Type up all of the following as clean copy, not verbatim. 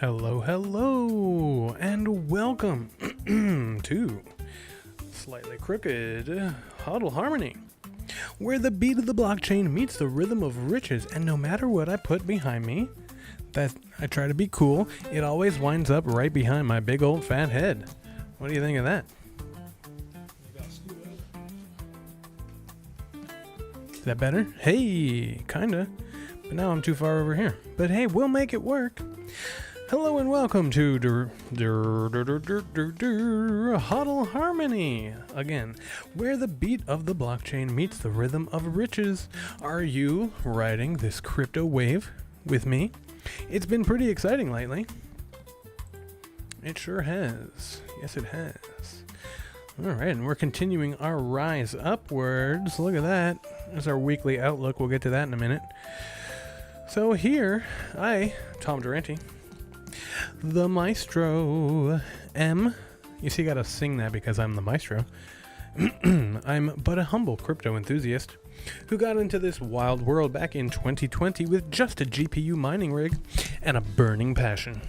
Hello, hello, and welcome to Slightly Crooked HODL Harmony, where the beat of the blockchain meets the rhythm of riches, and no matter what I put behind me, that I try to be cool, it always winds up right behind my big old fat head. What do you think of that? Is that better? Hey, kinda. But now I'm too far over here. But hey, we'll make it work. Hello and welcome to HODL Harmony, again, where the beat of the blockchain meets the rhythm of riches. Are you riding this crypto wave with me? It's been pretty exciting lately. It sure has. Yes, it has. All right, and we're continuing our rise upwards. Look at that. There's our weekly outlook. We'll get to that in a minute. So here, Tom Durante, the Maestro you see, I gotta sing that because I'm the Maestro. I'm but a humble crypto enthusiast who got into this wild world back in 2020 with just a GPU mining rig and a burning passion.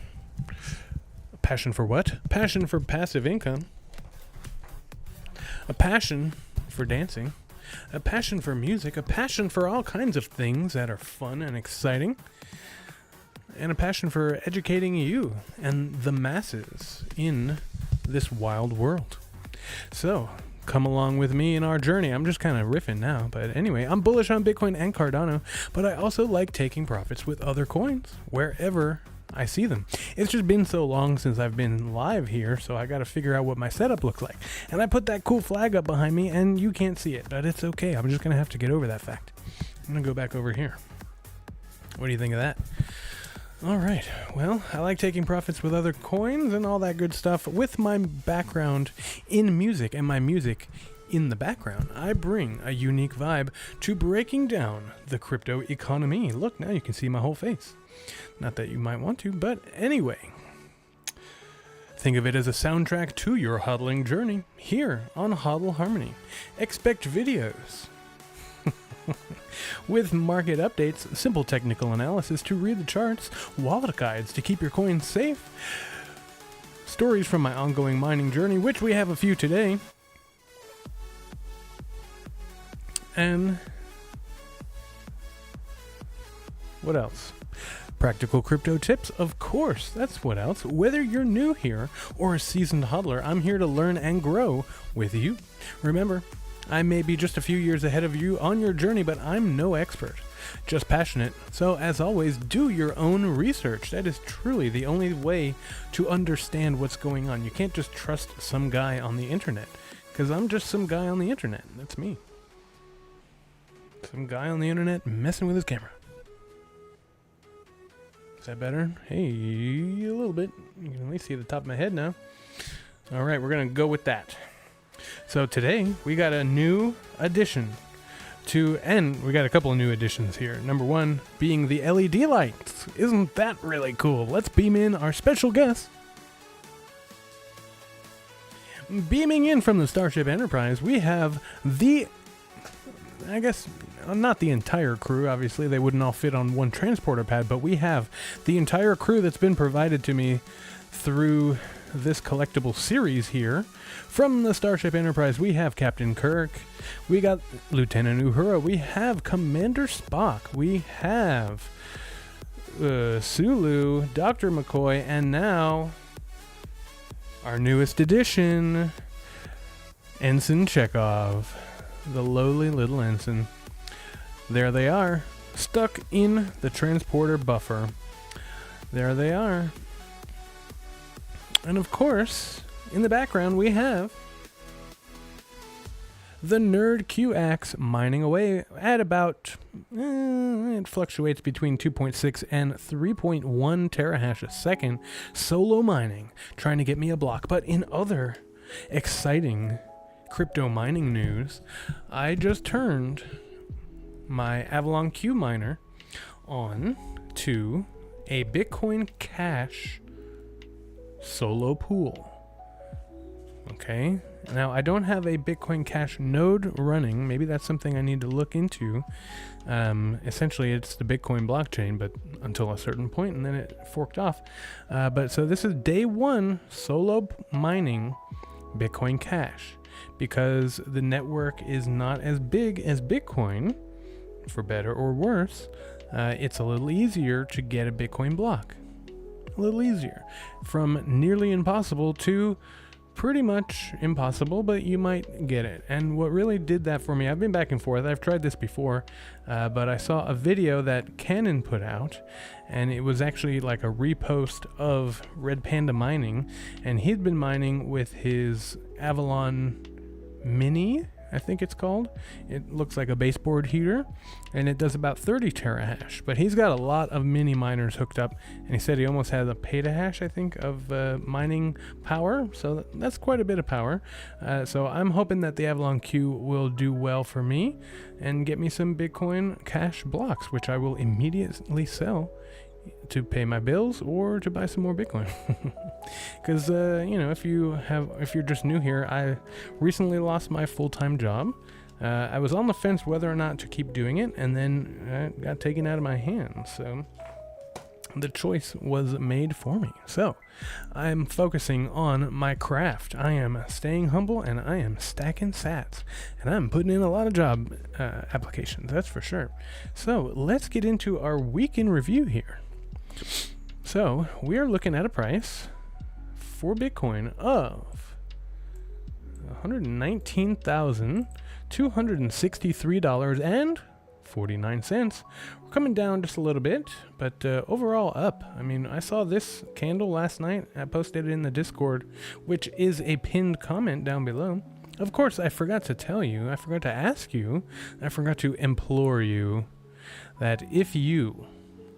A passion for what? Passion for passive income. A passion for dancing. A passion for music. A passion for all kinds of things that are fun and exciting. And a passion for educating you and the masses in this wild world. So, come along with me in our journey. I'm just kind of riffing now, but anyway, I'm bullish on Bitcoin and Cardano, but I also like taking profits with other coins wherever I see them. It's just been so long since I've been live here, so I got to figure out what my setup looks like. And I put that cool flag up behind me, and you can't see it, but it's okay. I'm just going to have to get over that fact. I'm going to go back over here. What do you think of that? All right, well, I like taking profits with other coins and all that good stuff. With my background in music and my music in the background, I bring a unique vibe to breaking down the crypto economy. Look, now you can see my whole face. Not that you might want to, but anyway. Think of it as a soundtrack to your hodling journey here on HODL Harmony. Expect videos with market updates, simple technical analysis to read the charts, wallet guides to keep your coins safe, stories from my ongoing mining journey, which we have a few today, and what else? Practical crypto tips, of course, that's what else. Whether you're new here or a seasoned hodler, I'm here to learn and grow with you. Remember, I may be just a few years ahead of you on your journey, but I'm no expert, just passionate. So as always, do your own research. That is truly the only way to understand what's going on. You can't just trust some guy on the internet, because I'm just some guy on the internet. That's me. Some guy on the internet messing with his camera. Is that better? Hey, a little bit. You can at least see the top of my head now. All right, we're going to go with that. So today, we got a new addition and we got a couple of new additions here. Number one being the LED lights. Isn't that really cool? Let's beam in our special guest. Beaming in from the Starship Enterprise, we have not the entire crew, obviously they wouldn't all fit on one transporter pad, but we have the entire crew that's been provided to me through this collectible series here. From the Starship Enterprise, we have Captain Kirk, we got Lieutenant Uhura, we have Commander Spock, we have Sulu, Dr. McCoy, and now our newest addition, Ensign Chekhov, the lowly little ensign. There they are, stuck in the transporter buffer. There they are. And of course, in the background we have the Nerd QX mining away at about, it fluctuates between 2.6 and 3.1 terahash a second, solo mining, trying to get me a block. But in other exciting crypto mining news, I just turned my Avalon Q miner on to a Bitcoin Cash solo pool. Okay. Now, I don't have a Bitcoin Cash node running. Maybe that's something I need to look into. Essentially, it's the Bitcoin blockchain, but until a certain point, and then it forked off. But so this is day one solo mining Bitcoin Cash, because the network is not as big as Bitcoin, for better or worse. It's a little easier to get a Bitcoin block. A little easier. From nearly impossible to pretty much impossible, but you might get it. And what really did that for me, I've been back and forth, I've tried this before, but I saw a video that Canon put out, and it was actually like a repost of Red Panda mining, and he'd been mining with his Avalon Mini, I think it's called. It looks like a baseboard heater, and it does about 30 terahash. But he's got a lot of mini miners hooked up, and he said he almost has a petahash, I think, of mining power. So that's quite a bit of power. So I'm hoping that the Avalon Q will do well for me and get me some Bitcoin Cash blocks, which I will immediately sell to pay my bills or to buy some more Bitcoin. Because if you're just new here, I recently lost my full-time job. I was on the fence whether or not to keep doing it, and then it got taken out of my hands. So the choice was made for me. So I'm focusing on my craft. I am staying humble, and I am stacking sats, and I'm putting in a lot of job applications, that's for sure. So let's get into our week in review here. So we are looking at a price for Bitcoin of $119,263.49. We're coming down just a little bit, but overall up. I mean, I saw this candle last night. I posted it in the Discord, which is a pinned comment down below. Of course, I forgot to tell you, I forgot to ask you, I forgot to implore you that if you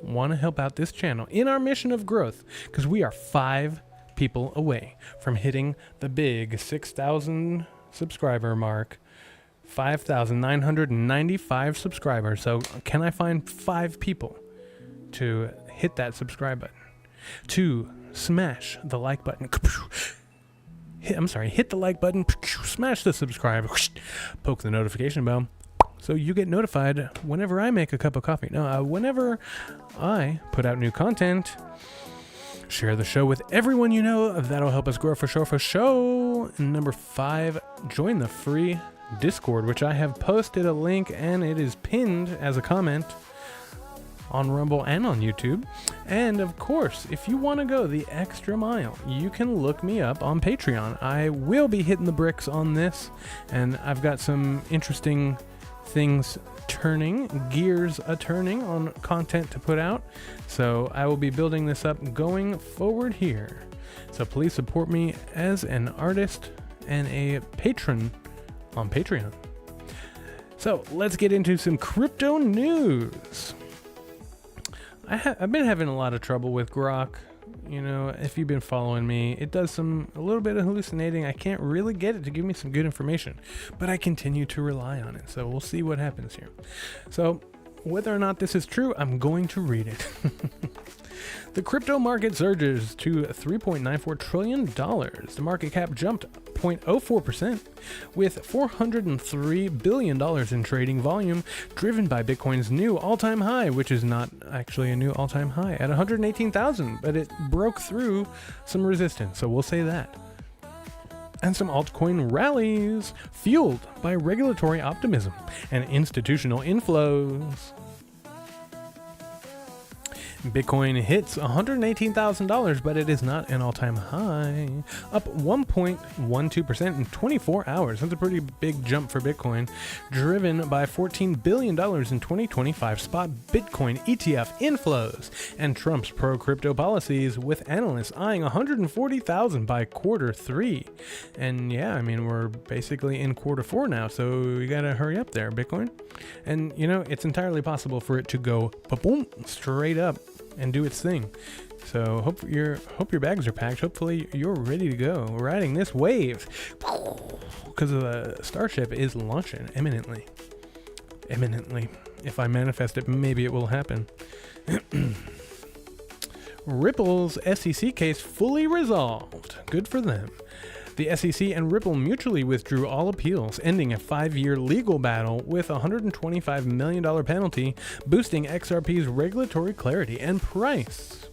want to help out this channel in our mission of growth, because we are 5 people away from hitting the big 6,000 subscriber mark, 5,995 subscribers. So can I find 5 people to hit that subscribe button, to smash the like button, hit the like button, smash the subscribe, poke the notification bell, so you get notified whenever I make a cup of coffee. Now, whenever I put out new content, share the show with everyone you know. That'll help us grow for sure. And number 5, join the free Discord, which I have posted a link, and it is pinned as a comment on Rumble and on YouTube. And of course, if you want to go the extra mile, you can look me up on Patreon. I will be hitting the bricks on this, and I've got some interesting things gears a-turning on content to put out. So I will be building this up going forward here. So please support me as an artist and a patron on Patreon. So let's get into some crypto news. I've been having a lot of trouble with Grok. You know, if you've been following me, it does a little bit of hallucinating. I can't really get it to give me some good information, but I continue to rely on it. So we'll see what happens here. So whether or not this is true, I'm going to read it. The crypto market surges to $3.94 trillion. The market cap jumped 0.04%, with $403 billion in trading volume, driven by Bitcoin's new all-time high, which is not actually a new all-time high, at 118,000, but it broke through some resistance, so we'll say that. And some altcoin rallies, fueled by regulatory optimism and institutional inflows. Bitcoin hits $118,000, but it is not an all-time high, up 1.12% in 24 hours. That's a pretty big jump for Bitcoin, driven by $14 billion in 2025 spot Bitcoin ETF inflows and Trump's pro-crypto policies, with analysts eyeing 140,000 by quarter 3. And yeah, I mean, we're basically in quarter 4 now, so you gotta hurry up there, Bitcoin. And you know, it's entirely possible for it to go ba-boom, straight up and do its thing. So hope your bags are packed. Hopefully you're ready to go riding this wave, because the Starship is launching imminently. If I manifest it, maybe it will happen. Ripple's SEC case fully resolved. Good for them. The SEC and Ripple mutually withdrew all appeals, ending a 5-year legal battle with a $125 million penalty, boosting XRP's regulatory clarity and price.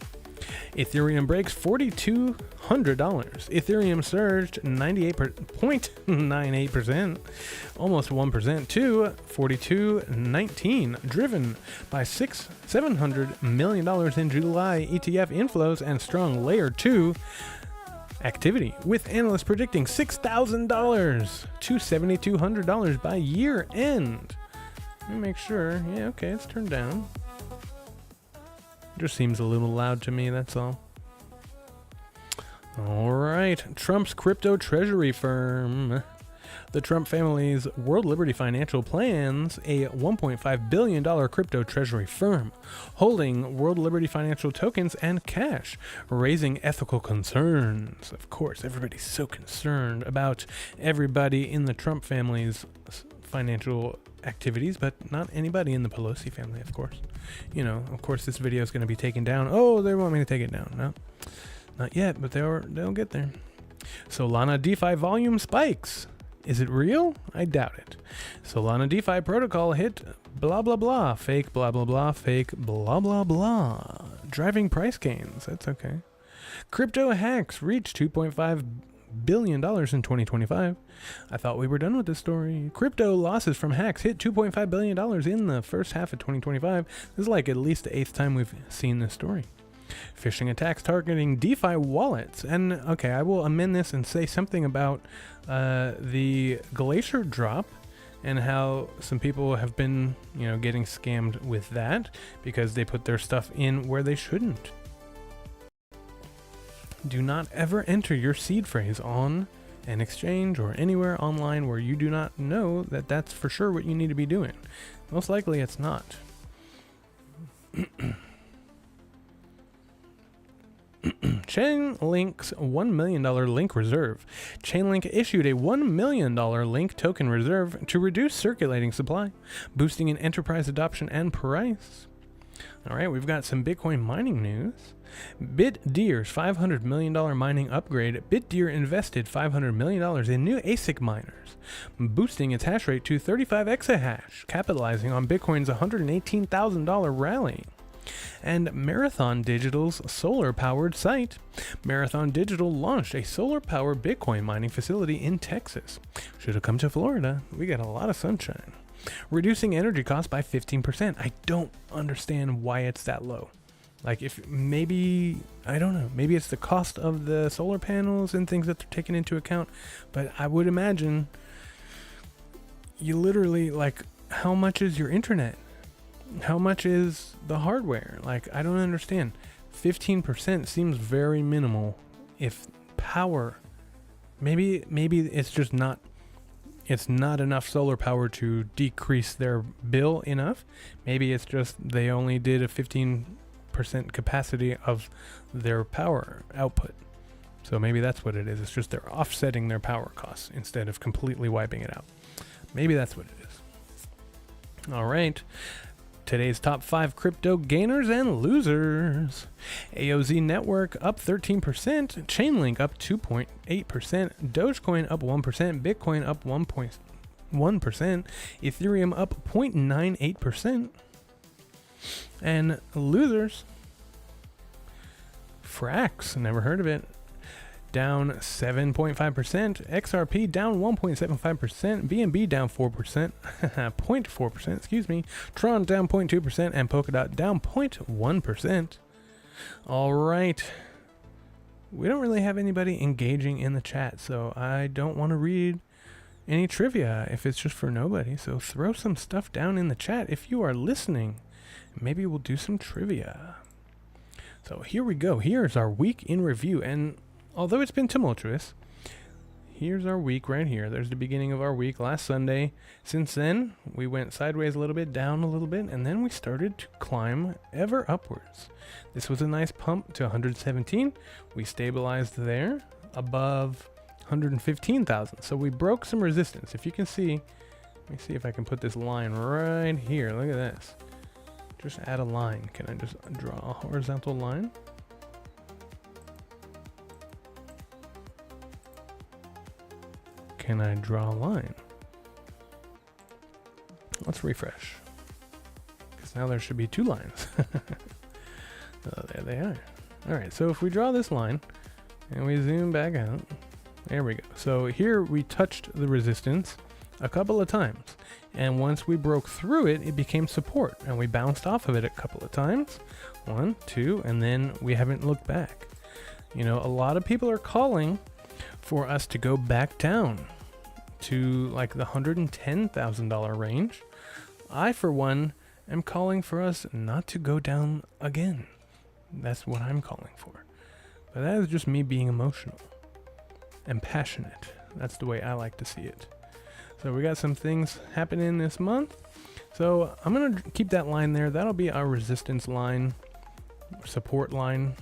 Ethereum breaks $4,200. Ethereum surged 98.98%, almost 1%, to $42.19, driven by $700 million in July ETF inflows and strong Layer 2 activity, with analysts predicting $6,000 to $7,200 by year end. Let me make sure. Yeah, okay, it's turned down. Just seems a little loud to me, that's all. All right, Trump's crypto treasury firm. The Trump family's World Liberty Financial plans a $1.5 billion crypto treasury firm, holding World Liberty Financial tokens and cash, raising ethical concerns. Of course, everybody's so concerned about everybody in the Trump family's financial activities, but not anybody in the Pelosi family, of course. You know, of course, this video is going to be taken down. Oh, they want me to take it down. No, not yet, but they'll get there. Solana DeFi volume spikes. Is it real? I doubt it. Solana DeFi protocol hit blah blah blah, fake blah blah blah, fake blah blah blah, driving price gains. That's okay. Crypto hacks reached $2.5 billion in 2025. I thought we were done with this story. Crypto losses from hacks hit $2.5 billion in the first half of 2025. This is like at least the 8th time we've seen this story. Phishing attacks targeting DeFi wallets. And okay, I will amend this and say something about the Glacier drop and how some people have been, getting scammed with that because they put their stuff in where they shouldn't. Do not ever enter your seed phrase on an exchange or anywhere online where you do not know that that's for sure what you need to be doing. Most likely it's not. Chainlink's $1 million link reserve. Chainlink issued a $1 million link token reserve to reduce circulating supply, boosting in enterprise adoption and price. All right, we've got some Bitcoin mining news. BitDeer's $500 million mining upgrade. BitDeer invested $500 million in new ASIC miners, boosting its hash rate to 35 exahash, capitalizing on Bitcoin's $118,000 rally. And Marathon Digital's solar-powered site. Marathon Digital launched a solar-powered Bitcoin mining facility in Texas. Should have come to Florida. We got a lot of sunshine. Reducing energy costs by 15%. I don't understand why it's that low. Like, if maybe, I don't know, maybe it's the cost of the solar panels and things that they're taking into account, but I would imagine you literally, like, how much is your internet? How much is the hardware? Like, I don't understand. 15% seems very minimal. If power, maybe it's just not, it's not enough solar power to decrease their bill enough. Maybe it's just they only did a 15% capacity of their power output. So maybe that's what it is. It's just they're offsetting their power costs instead of completely wiping it out. Maybe that's what it is. All right. Today's top 5 crypto gainers and losers. AOZ Network up 13%, Chainlink up 2.8%, Dogecoin up 1%, Bitcoin up 1.1%, Ethereum up 0.98%. And losers, Frax, never heard of it, down 7.5%, XRP down 1.75%, BNB down 4%, 0.4%, excuse me, Tron down 0.2%, and Polkadot down 0.1%. All right. We don't really have anybody engaging in the chat, so I don't want to read any trivia if it's just for nobody. So throw some stuff down in the chat if you are listening. Maybe we'll do some trivia. So here we go. Here's our week in review, and although it's been tumultuous, here's our week right here. There's the beginning of our week last Sunday. Since then, we went sideways a little bit, down a little bit, and then we started to climb ever upwards. This was a nice pump to 117. We stabilized there above 115,000. So we broke some resistance. If you can see, let me see if I can put this line right here. Look at this. Just add a line. Can I just draw a horizontal line? can I draw a line? Let's refresh. Because now there should be 2 lines. Oh, there they are. Alright, so if we draw this line, and we zoom back out, there we go. So here we touched the resistance a couple of times. And once we broke through it, it became support. And we bounced off of it a couple of times. 1, 2, and then we haven't looked back. You know, a lot of people are calling for us to go back down to like the $110,000 range. I, for one, am calling for us not to go down again. That's what I'm calling for. But that is just me being emotional and passionate. That's the way I like to see it. So we got some things happening this month. So I'm going to keep that line there. That'll be our resistance line, support line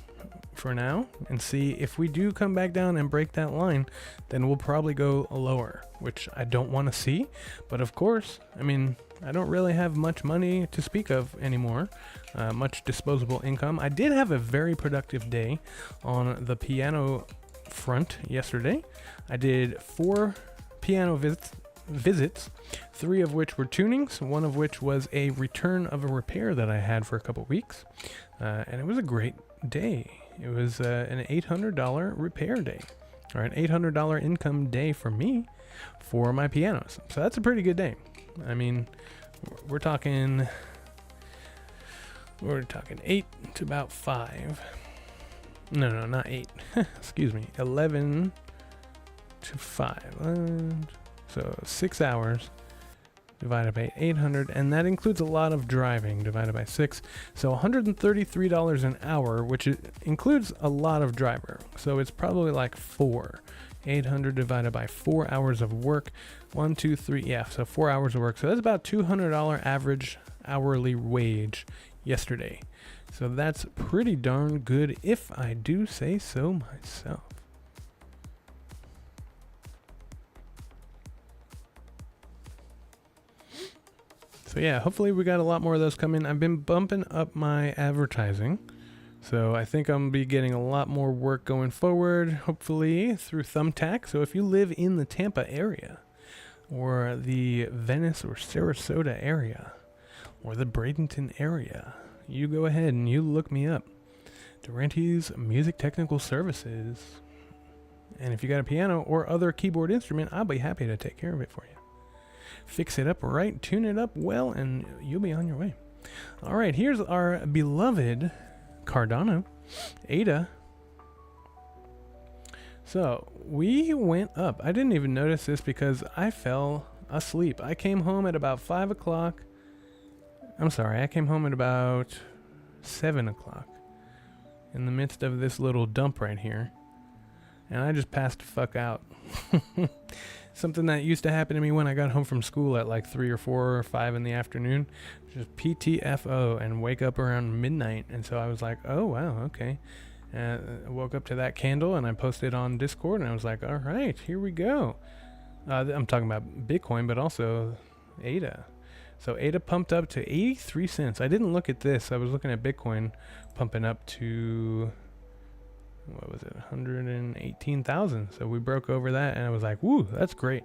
for now. And see if we do come back down and break that line, then we'll probably go lower, which I don't want to see. But of course, I mean, I don't really have much money to speak of anymore, much disposable income. I did have a very productive day on the piano front yesterday. I did 4 piano visits, 3 of which were tunings, 1 of which was a return of a repair that I had for a couple weeks, and it was a great day. It was an $800 repair day, or an $800 income day for me for my pianos. So that's a pretty good day. I mean, we're talking 8 to about 5. No, not 8. Excuse me. 11 to 5. So 6 hours divided by 800, and that includes a lot of driving divided by 6. So $133 an hour, which includes a lot of driver. So it's probably like 4. 800 divided by 4 hours of work. 1, 2, 3, yeah, so 4 hours of work. So that's about $200 average hourly wage yesterday. So that's pretty darn good, if I do say so myself. So yeah, hopefully we got a lot more of those coming. I've been bumping up my advertising. So I think I'm going to be getting a lot more work going forward, hopefully through Thumbtack. So if you live in the Tampa area, or the Venice or Sarasota area, or the Bradenton area, you go ahead and you look me up. Durante's Music Technical Services. And if you got a piano or other keyboard instrument, I'll be happy to take care of it for you. Fix it up right, tune it up well, and you'll be on your way. All right, here's our beloved Cardano, ADA. So we went up. I didn't even notice this because I fell asleep. I came home at about 5 o'clock. I'm sorry, I came home at about 7 o'clock in the midst of this little dump right here. And I just passed the fuck out. Something that used to happen to me when I got home from school at like 3 or 4 or 5 in the afternoon. Just PTFO, and wake up around midnight. And so I was like, oh, wow, okay. I woke up to that candle, and I posted on Discord, and I was like, all right, here we go. I'm talking about Bitcoin, but also ADA. So ADA pumped up to 83 cents. I didn't look at this. I was looking at Bitcoin pumping up to, what was it, 118,000. So we broke over that, and I was like, woo, that's great.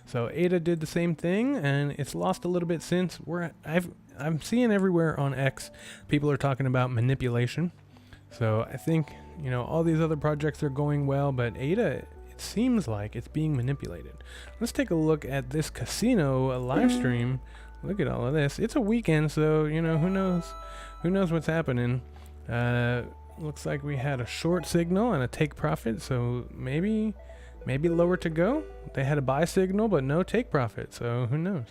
So ADA did the same thing, and it's lost a little bit since. I'm seeing everywhere on X, people are talking about manipulation. So I think, you know, all these other projects are going well, but ADA, it seems like it's being manipulated. Let's take a look at this casino live stream. Look at all of this. It's a weekend, so, you know, who knows what's happening. Looks like we had a short signal and a take profit, so maybe lower to go. They had a buy signal, but no take profit, so who knows?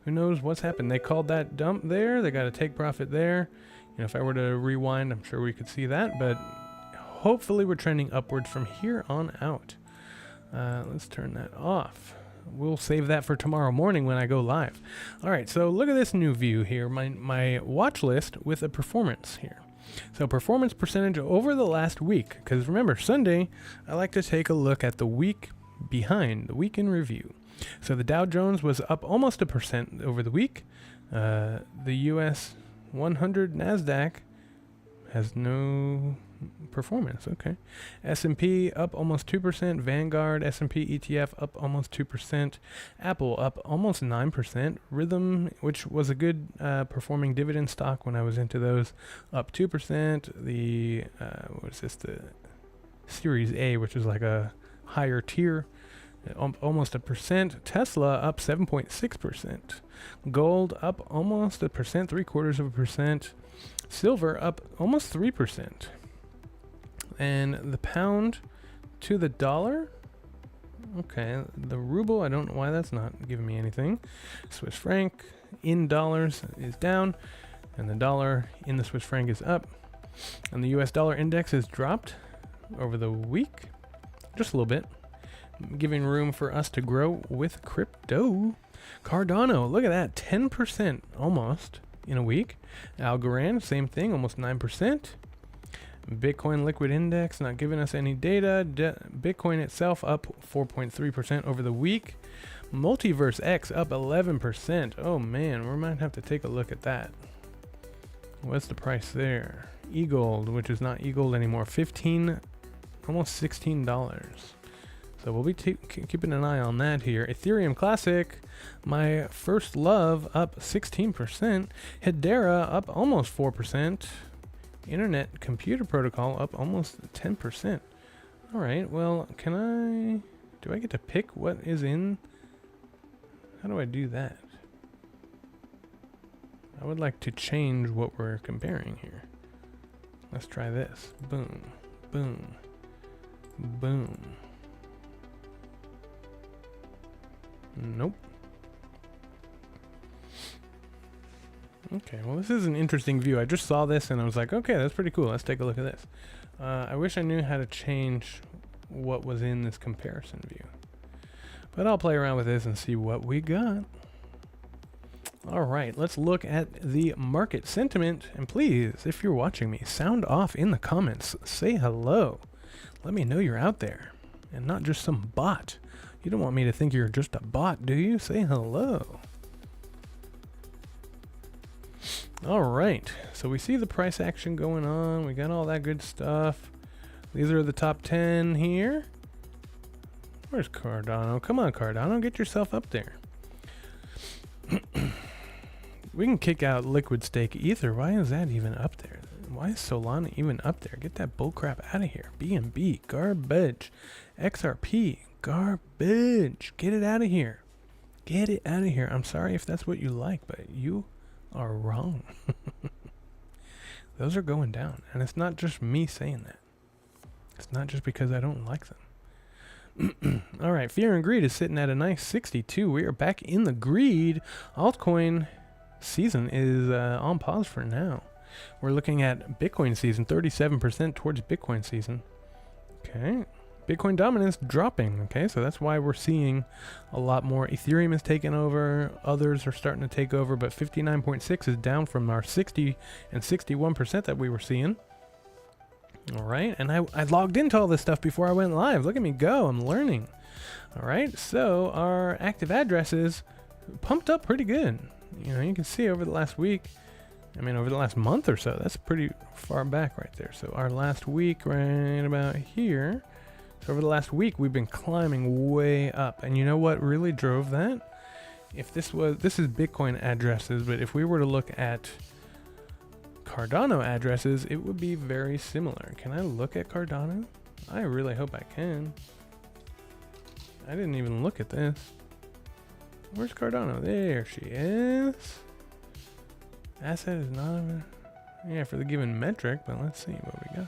Who knows what's happened? They called that dump there. They got a take profit there. You know, if I were to rewind, I'm sure we could see that, but hopefully we're trending upwards from here on out. Let's turn that off. We'll save that for tomorrow morning when I go live. All right, so look at this new view here, my watch list with a performance here. So performance percentage over the last week, because remember, Sunday, I like to take a look at the week behind, the week in review. So the Dow Jones was up almost 1% over the week. The US 100 NASDAQ has no performance. Okay. S&P up almost 2%. Vanguard S&P ETF up almost 2%. Apple up almost 9%. Rhythm, which was a good performing dividend stock when I was into those, up 2%. The what is this? The Series A, which is like a higher tier, almost 1%. Tesla up 7.6%. Gold up almost 1%, 0.75%. Silver up almost 3%. And the pound to the dollar. Okay, the ruble, I don't know why that's not giving me anything. Swiss franc in dollars is down, and the dollar in the Swiss franc is up. And the US dollar index has dropped over the week, just a little bit, giving room for us to grow with crypto. Cardano, look at that, 10% almost in a week. Algorand, same thing, almost 9%. Bitcoin liquid index not giving us any data. Bitcoin itself up 4.3% over the week. Multiverse X up 11%. Oh man, we might have to take a look at that. What's the price there? eGold, which is not eGold anymore, almost $16. So we'll be keeping an eye on that here. Ethereum Classic, my first love, up 16%. Hedera up almost 4%. Internet Computer Protocol up almost 10%. All right, well, do I get to pick what is in? How do I do that? I would like to change what we're comparing here. Let's try this. Boom, boom, boom. Nope. Okay, well, this is an interesting view. I just saw this and I was like, okay, that's pretty cool. Let's take a look at this. I wish I knew how to change what was in this comparison view. But I'll play around with this and see what we got. All right, let's look at the market sentiment. And please, if you're watching me, sound off in the comments. Say hello. Let me know you're out there and not just some bot. You don't want me to think you're just a bot, do you? Say hello. All right, so we see the price action going on. We got all that good stuff. These are the top 10 here. Where's Cardano? Come on, Cardano, get yourself up there. We can kick out liquid stake ether. Why is that even up there? Why is Solana even up there? Get that bullcrap out of here. BNB, garbage. XRP, garbage. Get it out of here. Get it out of here. I'm sorry if that's what you like, but you are wrong. Those are going down. And it's not just me saying that. It's not just because I don't like them. All right, fear and greed is sitting at a nice 62. We are back in the greed. Altcoin season is on pause for now. We're looking at Bitcoin season, 37% towards Bitcoin season. Okay. Bitcoin dominance dropping. Okay, so that's why we're seeing a lot more. Ethereum is taking over. Others are starting to take over, but 59.6 is down from our 60 and 61% that we were seeing. All right, and I logged into all this stuff before I went live. Look at me go. I'm learning. All right, so our active addresses pumped up pretty good. You know, you can see over the last week, over the last month or so, that's pretty far back right there. So our last week right about here. So over the last week, we've been climbing way up. And you know what really drove that? If this is Bitcoin addresses, but if we were to look at Cardano addresses, it would be very similar. Can I look at Cardano? I really hope I can. I didn't even look at this. Where's Cardano? There she is. Asset is not over. Yeah, for the given metric, but let's see what we got.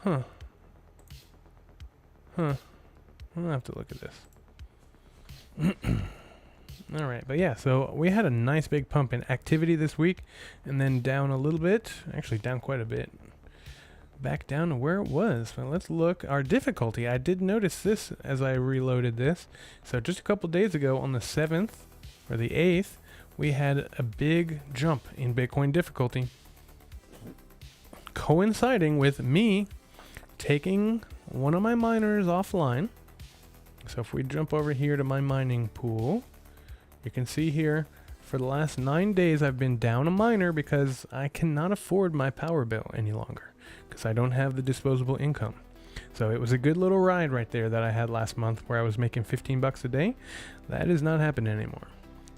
Huh. I'll have to look at this. All right, but yeah, so we had a nice big pump in activity this week, and then down a little bit, actually down quite a bit, back down to where it was. So let's look. Our difficulty, I did notice this as I reloaded this. So just a couple days ago on the 7th or the 8th, we had a big jump in Bitcoin difficulty, coinciding with me taking one of my miners offline. So if we jump over here to my mining pool, you can see here for the last 9 days I've been down a miner because I cannot afford my power bill any longer. because I don't have the disposable income. So it was a good little ride right there that I had last month where I was making 15 bucks a day. That is not happening anymore.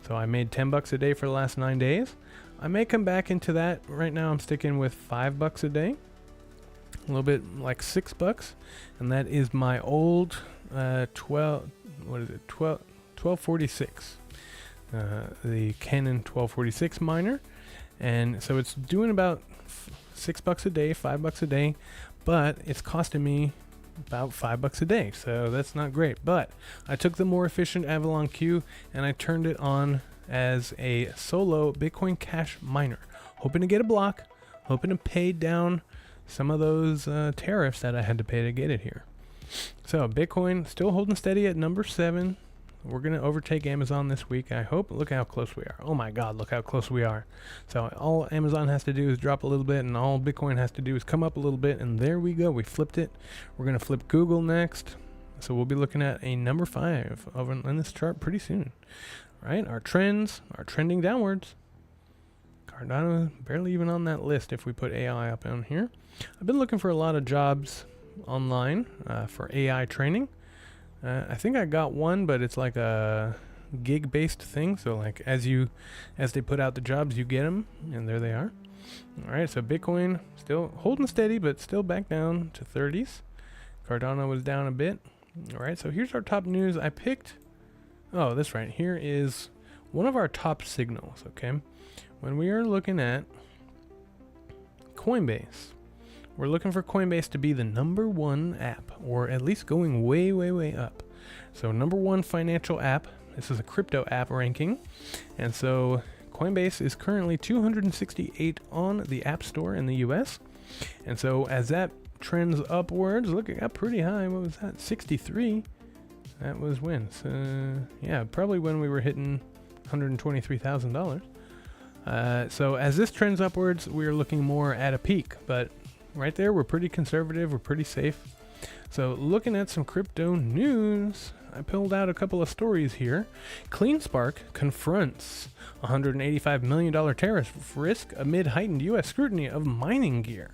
So I made 10 bucks a day for the last 9 days. I may come back into that. Right now I'm sticking with 5 bucks a day. A little bit like 6 bucks. And that is my old 1246. The Canon 1246 miner. And so it's doing about 6 bucks a day, 5 bucks a day, but it's costing me about 5 bucks a day. So that's not great. But I took the more efficient Avalon Q and I turned it on as a solo Bitcoin Cash miner, hoping to get a block, hoping to pay down some of those tariffs that I had to pay to get it here. So Bitcoin still holding steady at number 7. We're going to overtake Amazon this week, I hope. Look how close we are. Oh my God, look how close we are. So all Amazon has to do is drop a little bit, and all Bitcoin has to do is come up a little bit, and there we go. We flipped it. We're going to flip Google next. So we'll be looking at a number 5 on this chart pretty soon. Right? Our trends are trending downwards. Cardano barely even on that list if we put AI up on here. I've been looking for a lot of jobs online for AI training. I think I got one, but it's like a gig-based thing. So like as they put out the jobs, you get them, and there they are. All right, so Bitcoin still holding steady, but still back down to 30s. Cardano was down a bit. All right, so here's our top news. I picked, oh, this right here is one of our top signals, okay? When we are looking at Coinbase, we're looking for Coinbase to be the number 1 app, or at least going way, way, way up. So number 1 financial app. This is a crypto app ranking. And so Coinbase is currently 268 on the App Store in the US. And so as that trends upwards, look, it got pretty high. What was that? 63. That was when? Yeah, probably when we were hitting $123,000. So as this trends upwards, we're looking more at a peak, but right there, we're pretty conservative. We're pretty safe. So looking at some crypto news, I pulled out a couple of stories here. CleanSpark confronts $185 million tariff risk amid heightened U.S. scrutiny of mining gear.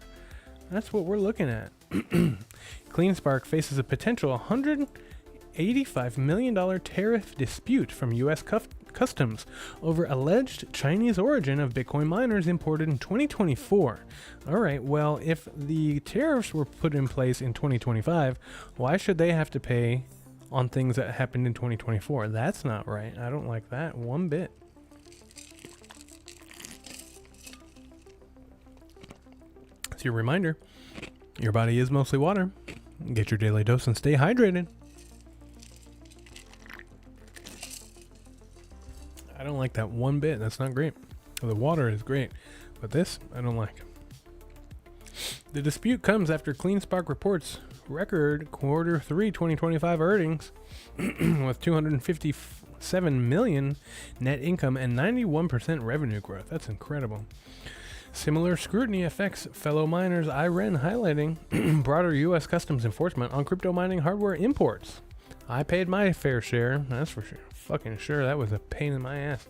That's what we're looking at. CleanSpark faces a potential $185 million tariff dispute from U.S. Customs over alleged Chinese origin of Bitcoin miners imported in 2024. All right, well, if the tariffs were put in place in 2025, why should they have to pay on things that happened in 2024? That's not right. I don't like that one bit. So your reminder, your body is mostly water. Get your daily dose and stay hydrated. I don't like that one bit. That's not great. The water is great, but this I don't like. The dispute comes after CleanSpark reports record quarter 3 2025 earnings with $257 million net income and 91% revenue growth. That's incredible. Similar scrutiny affects fellow miners. IREN highlighting broader U.S. customs enforcement on crypto mining hardware imports. I paid my fair share, that's for sure. Fucking sure, that was a pain in my ass.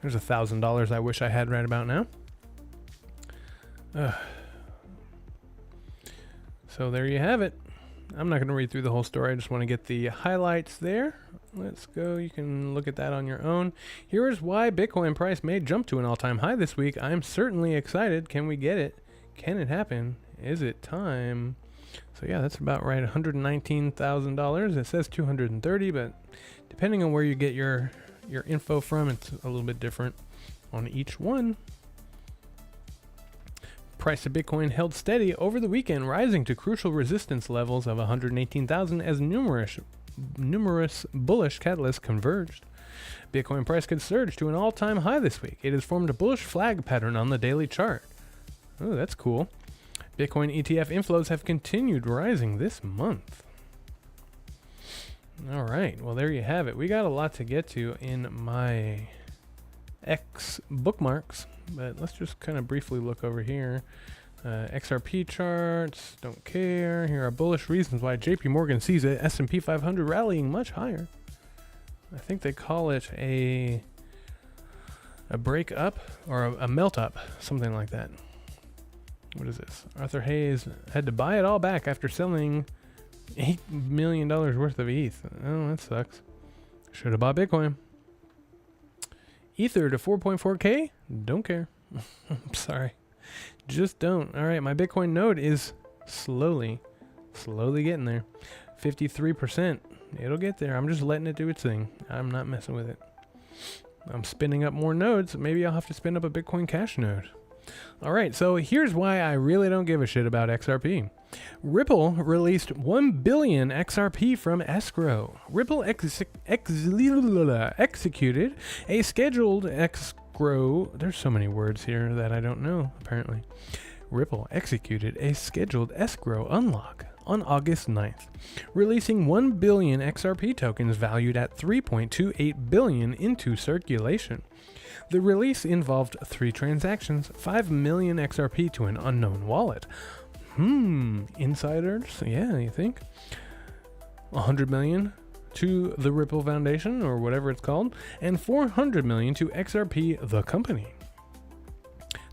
There's $1,000 I wish I had right about now. So there you have it. I'm not going to read through the whole story. I just want to get the highlights there. Let's go. You can look at that on your own. Here is why Bitcoin price may jump to an all-time high this week. I'm certainly excited. Can we get it? Can it happen? Is it time? So yeah, that's about right. $119,000. It says 230, but depending on where you get your info from, it's a little bit different on each one. Price of Bitcoin held steady over the weekend, rising to crucial resistance levels of 118,000 as numerous bullish catalysts converged. Bitcoin price could surge to an all-time high this week. It has formed a bullish flag pattern on the daily chart. Oh, that's cool. Bitcoin ETF inflows have continued rising this month. All right, well, there you have it. We got a lot to get to in my X bookmarks, but let's just kind of briefly look over here. XRP charts, don't care. Here are bullish reasons why JP Morgan sees it. S&P 500 rallying much higher. I think they call it a break up or a melt up, something like that. What is this? Arthur Hayes had to buy it all back after selling $8 million worth of ETH. Oh, that sucks. Should have bought Bitcoin. Ether to 4.4K? Don't care. I'm sorry. Just don't. All right, my Bitcoin node is slowly getting there. 53%. It'll get there. I'm just letting it do its thing. I'm not messing with it. I'm spinning up more nodes. Maybe I'll have to spin up a Bitcoin Cash node. All right, so here's why I really don't give a shit about XRP. Ripple released 1 billion XRP from escrow. Ripple executed a scheduled escrow. There's so many words here that I don't know, apparently. Ripple executed a scheduled escrow unlock on August 9th, releasing 1 billion XRP tokens valued at 3.28 billion into circulation. The release involved 3 transactions, 5 million XRP to an unknown wallet. Insiders? Yeah, you think? 100 million to the Ripple Foundation, or whatever it's called, and 400 million to XRP, the company.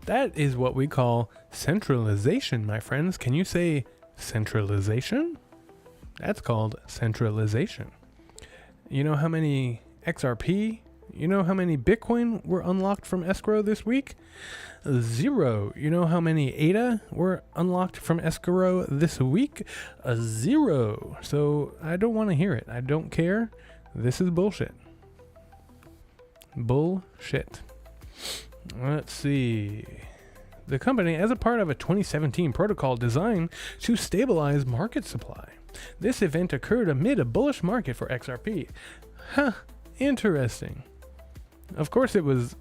That is what we call centralization, my friends. Can you say centralization? That's called centralization. You know how many XRP, you know how many Bitcoin were unlocked from escrow this week? 0. You know how many ADA were unlocked from escrow this week? 0. So I don't want to hear it. I don't care. This is bullshit. Bullshit. Let's see. The company, as a part of a 2017 protocol designed to stabilize market supply. This event occurred amid a bullish market for XRP. Interesting. Of course it was,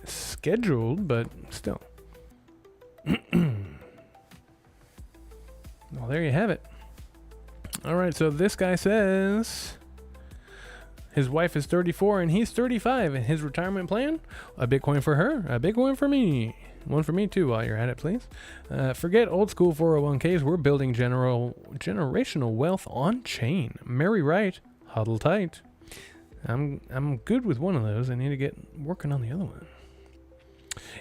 scheduled, but still. Well, there you have it. All right, so this guy says his wife is 34 and he's 35, and his retirement plan, a Bitcoin for her, a Bitcoin for me. One for me too while you're at it, please. Forget old school 401ks. We're building generational wealth on chain. Mary Wright, HODL tight. I'm good with one of those. I need to get working on the other one.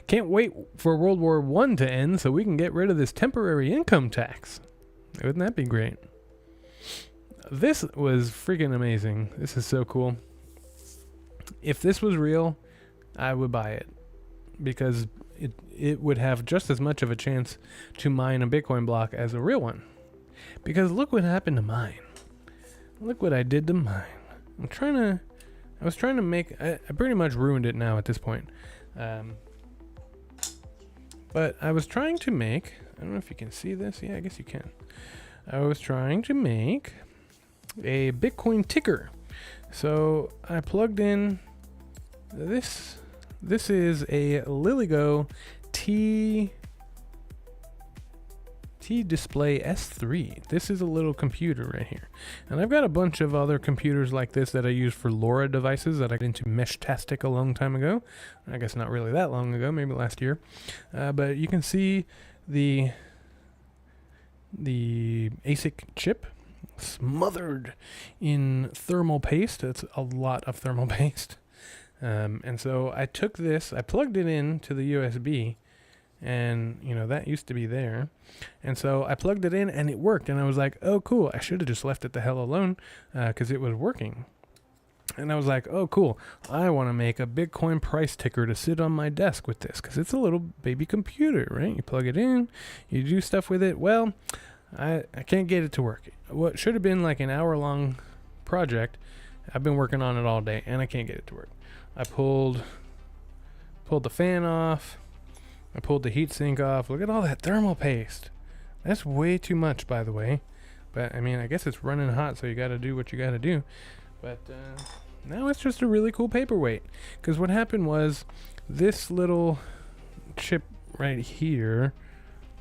Can't wait for World War I to end so we can get rid of this temporary income tax. Wouldn't that be great? This was freaking amazing. This is so cool. If this was real, I would buy it, because it would have just as much of a chance to mine a Bitcoin block as a real one. Because look what happened to mine. Look what I did to mine. I was trying to make, I pretty much ruined it now at this point. But I was trying to make, I don't know if you can see this. Yeah, I guess you can. I was trying to make a Bitcoin ticker. So I plugged in this. This is a LilyGo T Display S3. This is a little computer right here. And I've got a bunch of other computers like this that I use for LoRa devices that I got into Meshtastic a long time ago. I guess not really that long ago, maybe last year. But you can see the ASIC chip smothered in thermal paste. It's a lot of thermal paste. And so I took this, I plugged it in to the USB, and that used to be there. And so I plugged it in and it worked, and I was like, oh cool, I should have just left it the hell alone, because it was working. And I was like, oh cool, I want to make a Bitcoin price ticker to sit on my desk with this, because it's a little baby computer, right? You plug it in, you do stuff with it. Well, I can't get it to work. What should have been like an hour-long project, I've been working on it all day, and I can't get it to work. I pulled the fan off. I pulled the heatsink off. Look at all that thermal paste. That's way too much, by the way. But, I mean, I guess it's running hot, so you got to do what you got to do. But now it's just a really cool paperweight. Because what happened was this little chip right here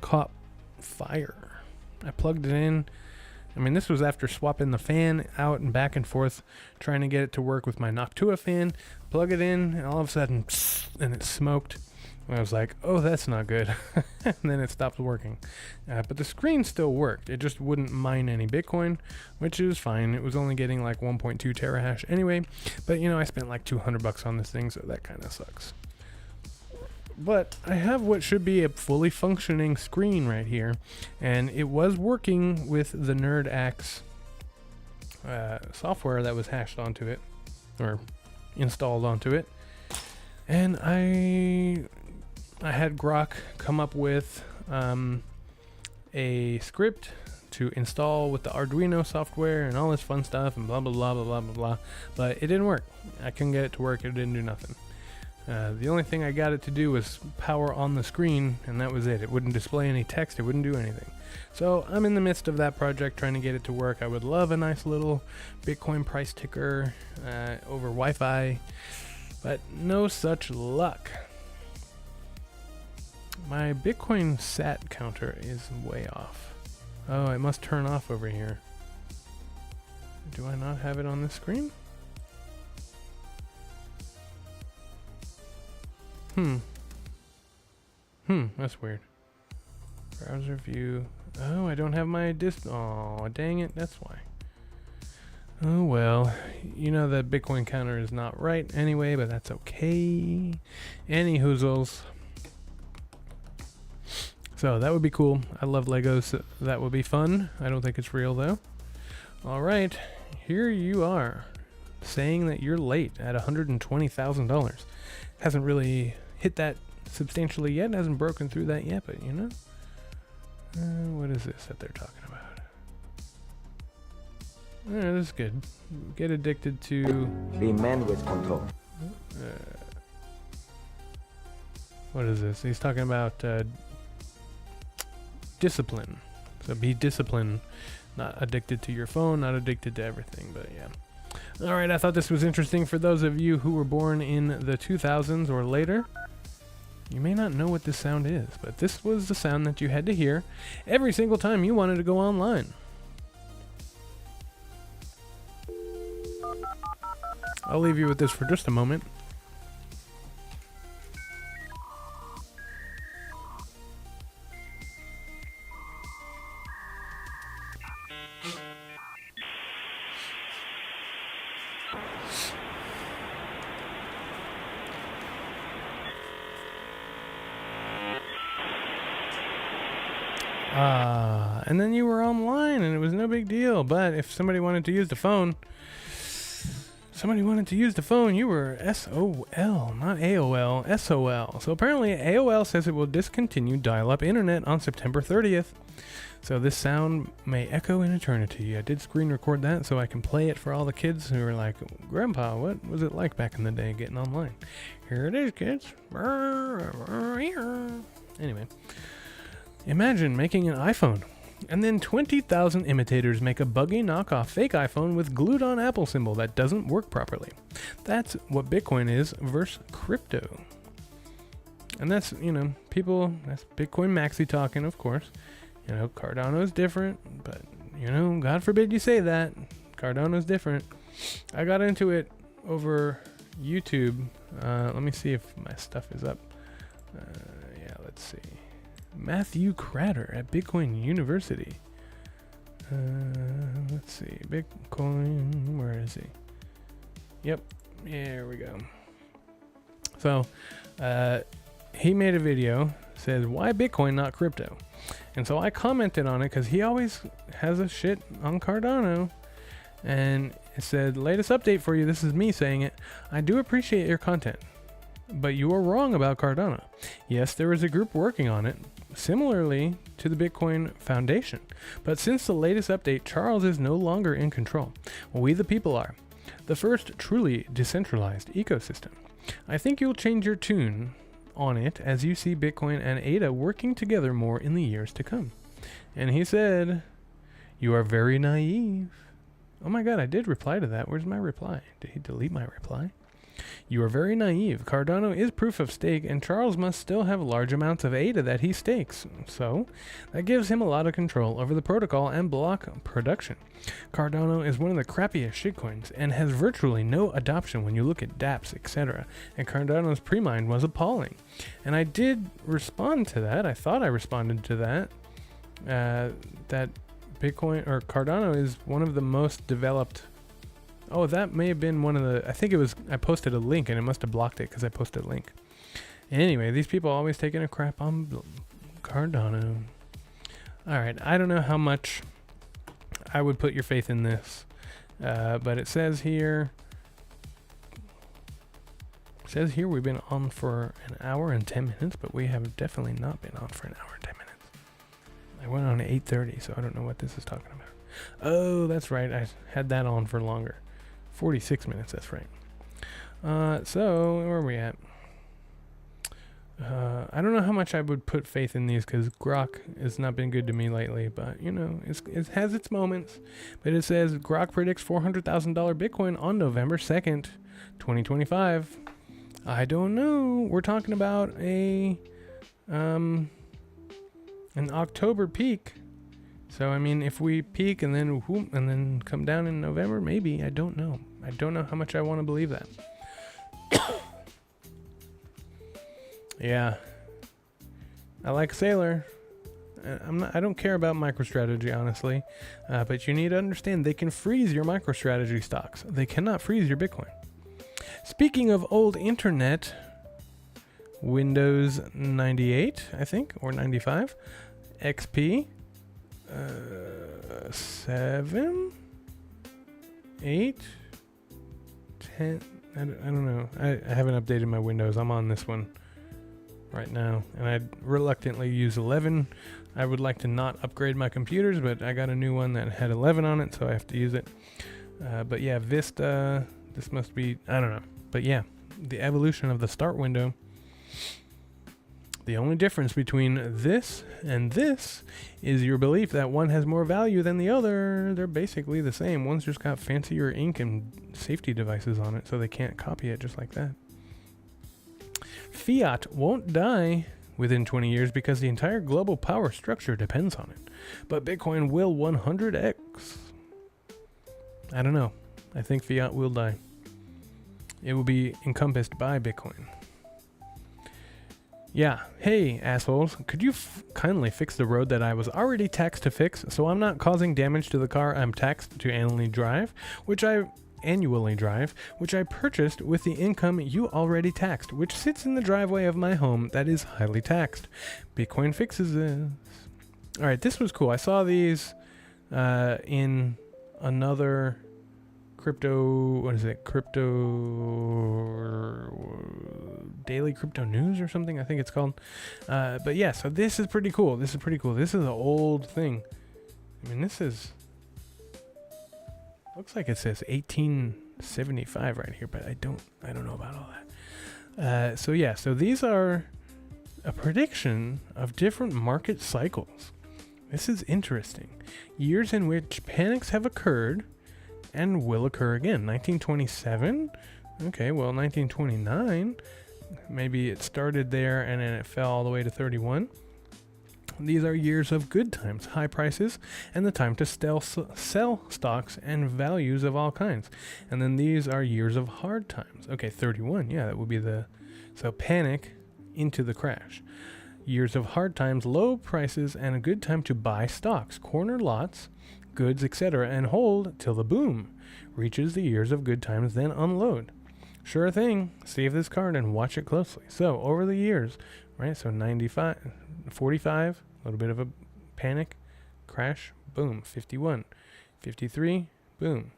caught fire. I plugged it in. I mean, this was after swapping the fan out and back and forth, trying to get it to work with my Noctua fan. Plug it in, and all of a sudden, psst, and it smoked. And I was like, oh, that's not good. And then it stopped working. But the screen still worked. It just wouldn't mine any Bitcoin, which is fine. It was only getting like 1.2 terahash anyway. But, I spent like $200 on this thing, so that kind of sucks. But I have what should be a fully functioning screen right here, and it was working with the NerdAxe software that was hashed onto it, or installed onto it. And I had Grok come up with a script to install with the Arduino software and all this fun stuff and blah blah blah blah blah blah blah, but it didn't work. I couldn't get it to work. It didn't do nothing. The only thing I got it to do was power on the screen, and that was it. It wouldn't display any text. It wouldn't do anything. So I'm in the midst of that project, trying to get it to work. I would love a nice little Bitcoin price ticker over Wi-Fi, but no such luck. My Bitcoin sat counter is way off. Oh, it must turn off over here. Do I not have it on the screen? That's weird. Browser view. Oh, I don't have my Oh, dang it. That's why. Oh, well. You know that Bitcoin counter is not right anyway, but that's okay. Any hoozles. So that would be cool. I love Legos. So that would be fun. I don't think it's real though. All right. Here you are saying that you're late at $120,000. Hasn't really hit that substantially yet. Hasn't broken through that yet, but you know. What is this that they're talking about? This is good. Get addicted to... Be man with control. What is this? He's talking about discipline. So be disciplined. Not addicted to your phone, not addicted to everything, but yeah. Alright, I thought this was interesting for those of you who were born in the 2000s or later. You may not know what this sound is, but this was the sound that you had to hear every single time you wanted to go online. I'll leave you with this for just a moment. And then you were online and it was no big deal. But if somebody wanted to use the phone, you were SOL, not AOL, SOL. So apparently AOL says it will discontinue dial-up internet on September 30th. So this sound may echo in eternity. I did screen record that so I can play it for all the kids who are like, Grandpa, what was it like back in the day getting online? Here it is, kids. Anyway, imagine making an iPhone, and then 20,000 imitators make a buggy knockoff fake iPhone with glued on Apple symbol that doesn't work properly. That's what Bitcoin is versus crypto. And that's, you know, people, that's Bitcoin maxi talking, of course. You know, Cardano's different, but, you know, God forbid you say that. Cardano's different. I got into it over YouTube. Let me see if my stuff is up. Yeah, let's see. Matthew Cratter at Bitcoin University. Let's see. Bitcoin, where is he? Yep, here we go. So, he made a video, says, why Bitcoin, not crypto? And so I commented on it because he always has a shit on Cardano. And it said, latest update for you. This is me saying it. I do appreciate your content, but you are wrong about Cardano. Yes, there is a group working on it, similarly to the Bitcoin Foundation. But since the latest update, Charles is no longer in control. We the people are. The first truly decentralized ecosystem. I think you'll change your tune on it as you see Bitcoin and ADA working together more in the years to come. And he said, you are very naive. Oh my god, I did reply to that. Where's my reply? Did he delete my reply? You are very naive. Cardano is proof of stake, and Charles must still have large amounts of ADA that he stakes. So, that gives him a lot of control over the protocol and block production. Cardano is one of the crappiest shitcoins, and has virtually no adoption when you look at dApps, etc. And Cardano's pre-mine was appalling. And I did respond to that. I thought I responded to that. That Bitcoin, or Cardano, is one of the most developed. Oh, that may have been one of the, I think it was, I posted a link and it must have blocked it because I posted a link. Anyway, these people always taking a crap on Cardano. All right, I don't know how much I would put your faith in this, but it says here we've been on for an hour and 10 minutes, but we have definitely not been on for an hour and 10 minutes. I went on at 8:30, so I don't know what this is talking about. Oh, that's right. I had that on for longer. 46 minutes, that's right. So, where are we at? I don't know how much I would put faith in these because Grok has not been good to me lately, but you know, it has its moments. But it says Grok predicts $400,000 Bitcoin on November 2nd, 2025. I don't know. We're talking about an October peak. So I mean, if we peak and then whoop, and then come down in November, maybe. I don't know. I don't know how much I want to believe that. Yeah, I like Sailor. I don't care about MicroStrategy, honestly, but you need to understand they can freeze your MicroStrategy stocks. They cannot freeze your Bitcoin. Speaking of old internet, Windows 98, I think, or 95, XP, 7, 8, 10. I don't know. I haven't updated my Windows. I'm on this one right now, and I'd reluctantly use 11. I would like to not upgrade my computers, but I got a new one that had 11 on it, so I have to use it. But yeah, Vista, this must be, I don't know. But yeah, the evolution of the start window. The only difference between this and this is your belief that one has more value than the other. They're basically the same. One's just got fancier ink and safety devices on it, so they can't copy it just like that. Fiat won't die within 20 years because the entire global power structure depends on it. But Bitcoin will 100x. I don't know. I think fiat will die. It will be encompassed by Bitcoin. Yeah. Hey, assholes. Could you kindly fix the road that I was already taxed to fix so I'm not causing damage to the car I'm taxed to annually drive, which I purchased with the income you already taxed, which sits in the driveway of my home that is highly taxed. Bitcoin fixes this. All right, this was cool. I saw these in another daily crypto news or something, I think it's called. But yeah, so this is pretty cool. This is an old thing. I mean, this is, looks like it says 1875 right here, but I don't know about all that. So yeah, so these are a prediction of different market cycles. This is interesting. Years in which panics have occurred and will occur again. 1927. Okay, well, 1929. Maybe it started there and then it fell all the way to 31. These are years of good times, high prices, and the time to sell stocks and values of all kinds. And then these are years of hard times. Okay, 31. Yeah, that would be so panic into the crash. Years of hard times, low prices, and a good time to buy stocks, corner lots, goods, etc., and hold till the boom reaches the years of good times, then unload. Sure thing. Save this card and watch it closely. So over the years, right? So 95, 45, a little bit of a panic, crash, boom. 51, 53, boom.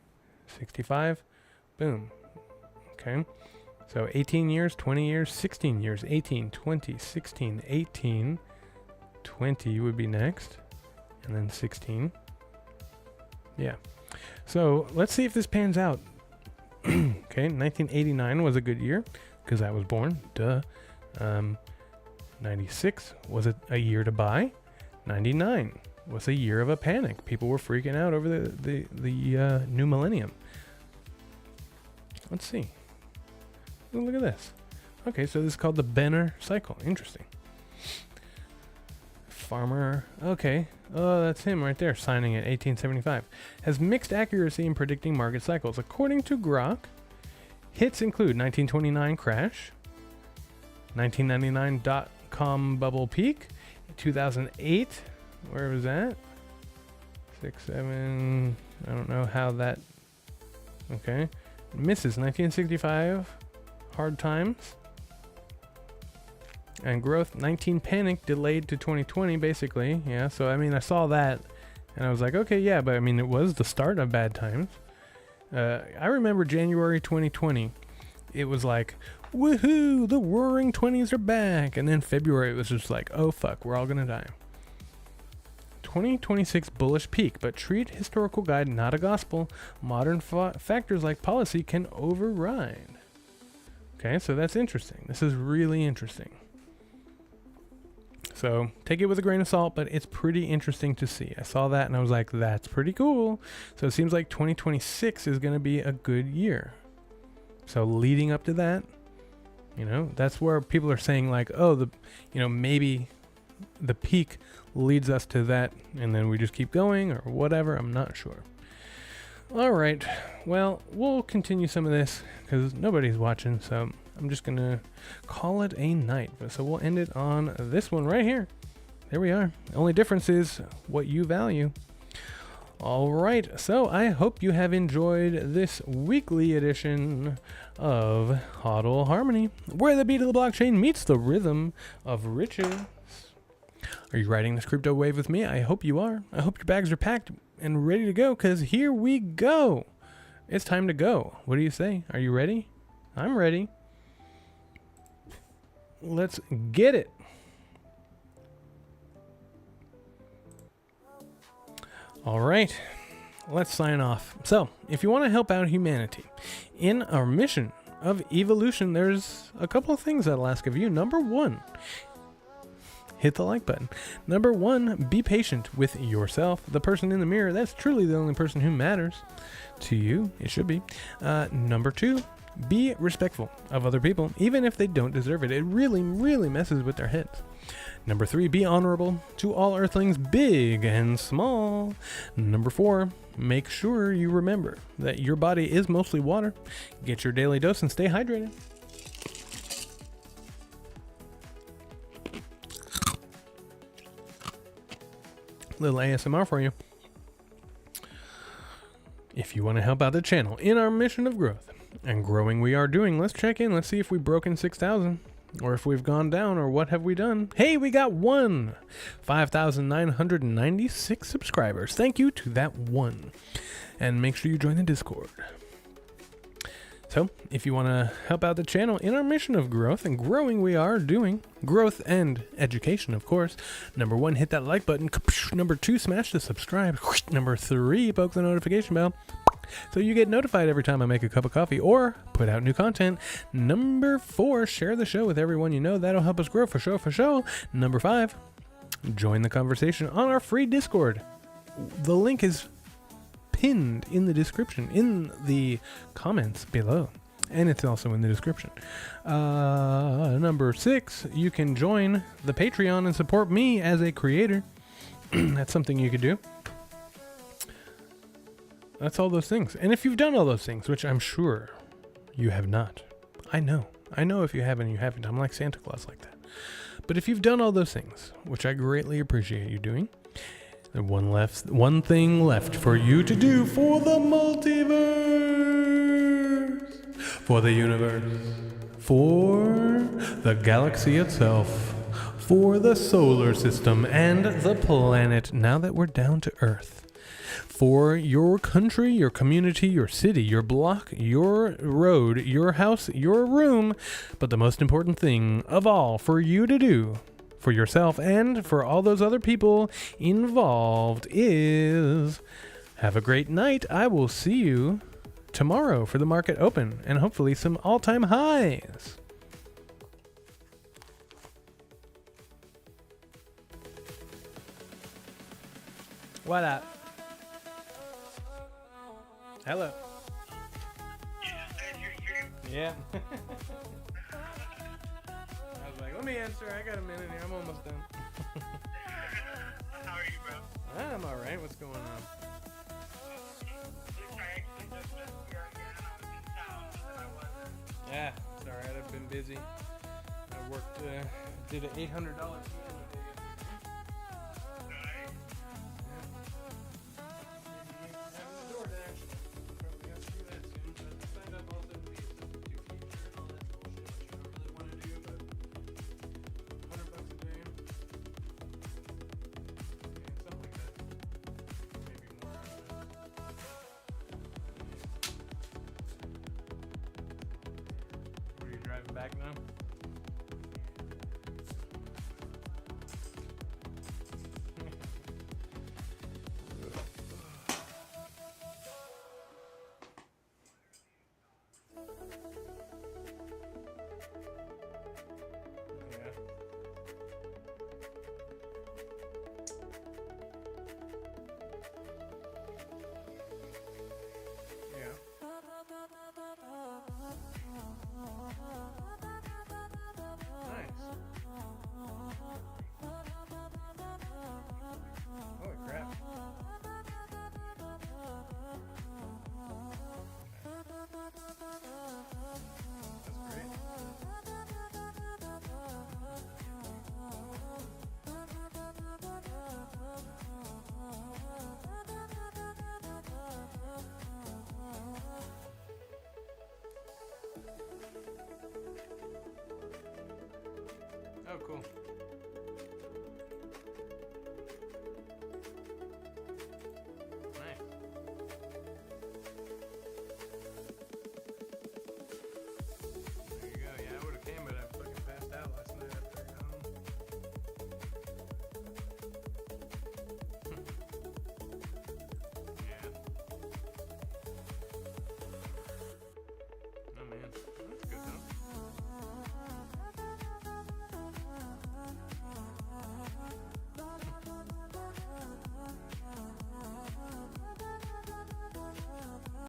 65, boom. Okay. So 18 years, 20 years, 16 years, 18, 20, 16, 18, 20 would be next, and then 16. Yeah. So let's see if this pans out. Okay, 1989 was a good year because I was born. Duh. 96 was a year to buy. 99 was a year of a panic. People were freaking out over the new millennium. Let's see. Oh, look at this. Okay, so this is called the Benner cycle. Interesting. Farmer. Okay. Oh, that's him right there, signing at 1875. Has mixed accuracy in predicting market cycles. According to Grok, hits include 1929 crash, 1999 dot-com bubble peak, 2008, where was that? 6, 7, I don't know how that, okay. Misses 1965, hard times. And growth, 19 panic, delayed to 2020, basically. Yeah, so I mean, I saw that, and I was like, okay, yeah, but I mean, it was the start of bad times. I remember January 2020. It was like, woohoo, the roaring 20s are back. And then February, it was just like, oh, fuck, we're all gonna die. 2026 bullish peak, but treat historical guide not a gospel. Modern factors like policy can override. Okay, so that's interesting. This is really interesting. So take it with a grain of salt, but it's pretty interesting to see. I saw that and I was like, that's pretty cool. So it seems like 2026 is going to be a good year. So leading up to that, you know, that's where people are saying like, oh, maybe the peak leads us to that and then we just keep going or whatever. I'm not sure. All right. Well, we'll continue some of this because nobody's watching. So I'm just going to call it a night. So we'll end it on this one right here. There we are. The only difference is what you value. All right. So I hope you have enjoyed this weekly edition of HODL Harmony, where the beat of the blockchain meets the rhythm of riches. Are you riding this crypto wave with me? I hope you are. I hope your bags are packed and ready to go, because here we go. It's time to go. What do you say? Are you ready? I'm ready. Let's get it. All right. Let's sign off. So, if you want to help out humanity in our mission of evolution, there's a couple of things that I'll ask of you. Number one, hit the like button. Number one, be patient with yourself, the person in the mirror. That's truly the only person who matters to you. It should be. Number two, be respectful of other people, even if they don't deserve it. It really, really messes with their heads. Number three, be honorable to all earthlings, big and small. Number four, make sure you remember that your body is mostly water. Get your daily dose and stay hydrated. Little ASMR for you. If you want to help out the channel in our mission of growth and growing we are doing, let's check in. Let's see if we've broken 6,000 or if we've gone down or what have we done. Hey, we got 5,996 subscribers. Thank you to that one. And make sure you join the Discord. So, if you want to help out the channel in our mission of growth and growing we are doing, growth and education, of course. Number one, hit that like button. Number two, smash the subscribe. Number three, poke the notification bell so you get notified every time I make a cup of coffee or put out new content. Number four, share the show with everyone you know. That'll help us grow for sure. Number five, join the conversation on our free Discord. The link is pinned in the description, in the comments below, and it's also in the description. Number six, you can join the Patreon and support me as a creator. That's something you could do. That's all those things. And if you've done all those things, which I'm sure you have not, I know if you haven't, you haven't. I'm like Santa Claus like that. But if you've done all those things, which I greatly appreciate you doing, there's one thing left for you to do for the multiverse, for the universe, for the galaxy itself, for the solar system and the planet, now that we're down to Earth. For your country, your community, your city, your block, your road, your house, your room. But the most important thing of all for you to do, for yourself and for all those other people involved, is have a great night. I will see you tomorrow for the market open and hopefully some all-time highs. What up? Hello. Yeah. I was like, let me answer. I got a minute here. I'm almost done. How are you, bro? I'm all right. What's going on? Yeah, it's all right. I've been busy. I worked, did an $800 back now.